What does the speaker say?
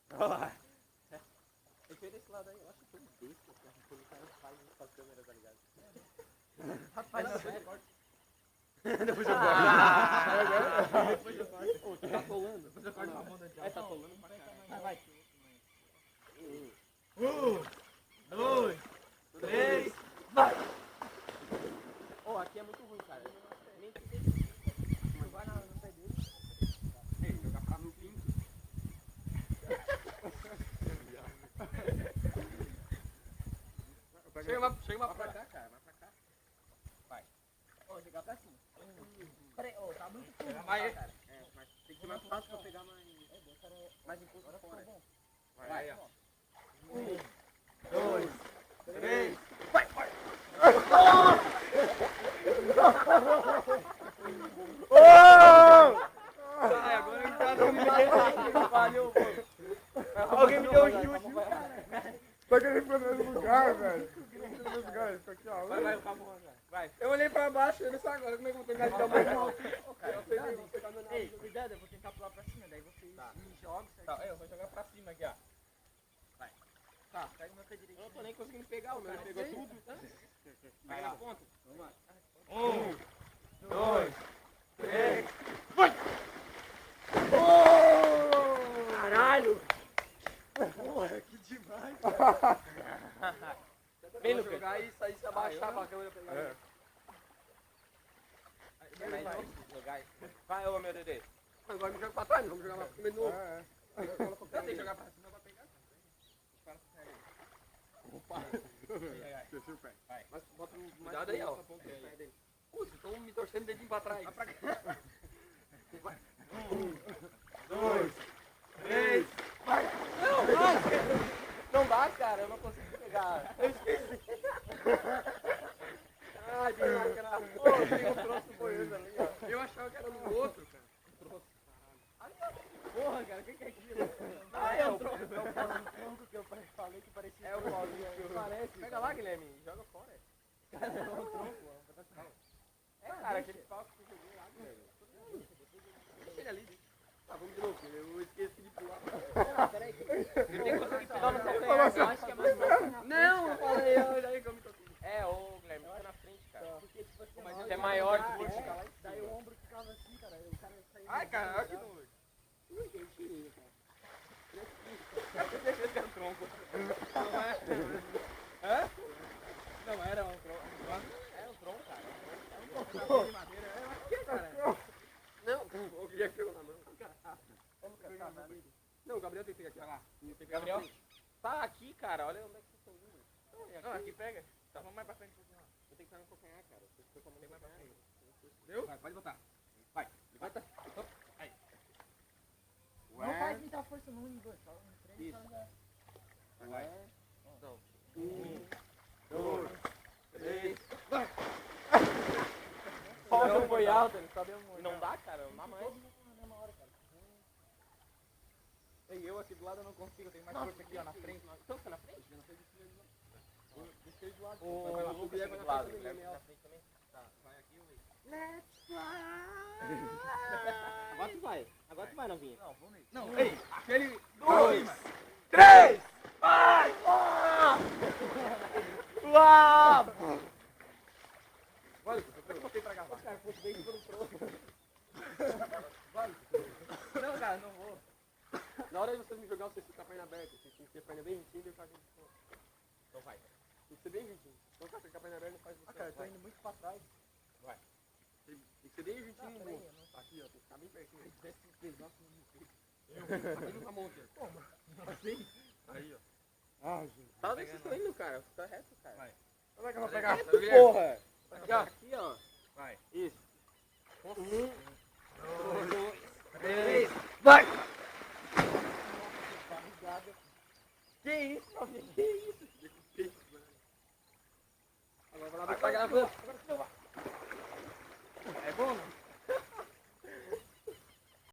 Vai. Tem que ver desse lado aí. Eu acho que tem desse, porque o cara faz com as câmeras, tá ligado? Rapaz, depois eu corto. Depois eu corto. Tá colando. Depois eu corto uma mão da diabo. Tá colando pra caralho. Vai. 2, 3, vai! Ô, aqui é muito ruim, cara. Não vai no pé dele. Ei, jogar pra no pinto. Chega pra cá, cara. Vai pra cá. Vai. Ô, jogar pra cima. Peraí, ô, tá muito fundo. Vai, cara. É, mas tem que ser mais fácil pra pegar mais impulso fora. Vai, ó. 1, 2, 3, vai! Ai, agora eu já não me dei. Valeu, pô. Alguém me deu um chute, cara. Só que ele ficou no mesmo lugar, velho. Isso aqui, ó. Vai, vai. Eu olhei pra baixo e ele só agora. Como é que eu vou pegar de tamanho? Ei, cuidado, eu vou tentar pular pra cima, daí vocês me jogam. Tá, eu vou jogar pra cima aqui, ó. Vai. Tá, pega o meu pé direito. Eu não tô nem conseguindo pegar, o meu pegou tudo. Vai na ponta. Vamos lá. 1, 2, 3, vai! Caralho! Porra, que demais! Bem no jogar e sair se abaixar pra câmera pegar. Vai, ô meu Dedê. Agora me joga pra trás, vamos jogar lá pra cima de novo. Eu tenho que jogar pra cima pra pegar. Opa! Desceu o pé. Vai. Mas bota mais Cuidado aí, ó. Putz, estão me torcendo o dedinho pra trás. Vai. 1, 2, 3, vai! Não dá, cara, eu não consigo pegar. Eu esqueci. Ai, tem lá que era... Pô, tem um troço boiando ali, ó. Eu achava que era no outro, cara. Troço, caralho. Porra, cara, o que é aquilo? Ah, é o tronco. É o pau do tronco que eu falei que parecia. É o pauzinho. Parece. Pega lá, Guilherme, joga fora. Cara, é o tronco, É, cara, aquele pau que eu joguei lá, velho. Deixa ele ali. Tá, vamos de novo, eu esqueci de pular. Não, peraí. Eu tenho que conseguir pegar no Eu acho que é mais fácil. Não, eu falei, eu já ia que eu me toquei. É, ô Guilherme, fica na frente, cara. Porque, tipo assim, Mas você é maior, tu pode ficar lá. Daí o ombro ficava assim, cara. O cara saía. Ai, cara, olha que doido. Ui, que tirei, cara. Eu tinha certeza que era um tronco. Não é? Hã? Não era um tronco. É um tronco, cara. É um tronco de madeira. Eu acho que é, cara. Não, eu queria que pegou na mão. Não, o Gabriel tem que pegar aqui, olha lá. Gabriel? Tá aqui, cara. Olha onde é que vocês estão indo. Não, aqui pega. Tá, vamos mais pra frente um pouquinho lá. Eu tenho que estar no calcanhar, cara. Você foi com a mão mais pra frente. Deu? Vai, pode botar. Vai. Levanta. Aí. Não faz muita força no 1 e 2, só no 3 só já. Vai. 1, 2, 3, vai. Não foi alto, ele sobe muito. Não dá, cara, na mãe. Ei, eu aqui do lado eu não consigo, eu tenho mais força aqui, ó, na frente. Então fica na frente? Deixa ele do lado. O Lucas fica do lado, ele leva na frente também. Tá, vai aqui ou aí? Let's fly! Agora tu vai. Agora tu vai, novinha. Não, vamos nele. Não, ei, aquele... 2, 3, vai! Uau! Olha, eu botei pra gravar. Cara, fosse bem por um troco. Não, cara, não vou. Na hora de vocês me jogar, vocês ficam com a perna aberta. Vocês têm que ter a perna bem retinha e eu faço isso. Então vai. Tem que ser bem retinho. Então, cara, fica a perna aberta e faz isso. Ah, cara, eu tô indo muito pra trás. Vai. Tem que ser bem retinho no peraí, bolso. eu não- Aqui, ó, tem que ficar bem pertinho. Aqui no mão, aqui. Como? Assim? Aí, ó. Ah, gente. Tá onde vocês estão indo, cara? Tá reto, cara. Vai. Como é que eu vou pegar? Porra! Aqui, ó. Aqui, ó. Vai. Isso. 2, 3, Vai! Que isso, novinha? Que isso? Agora vai lá, vai gravando. É bom, não?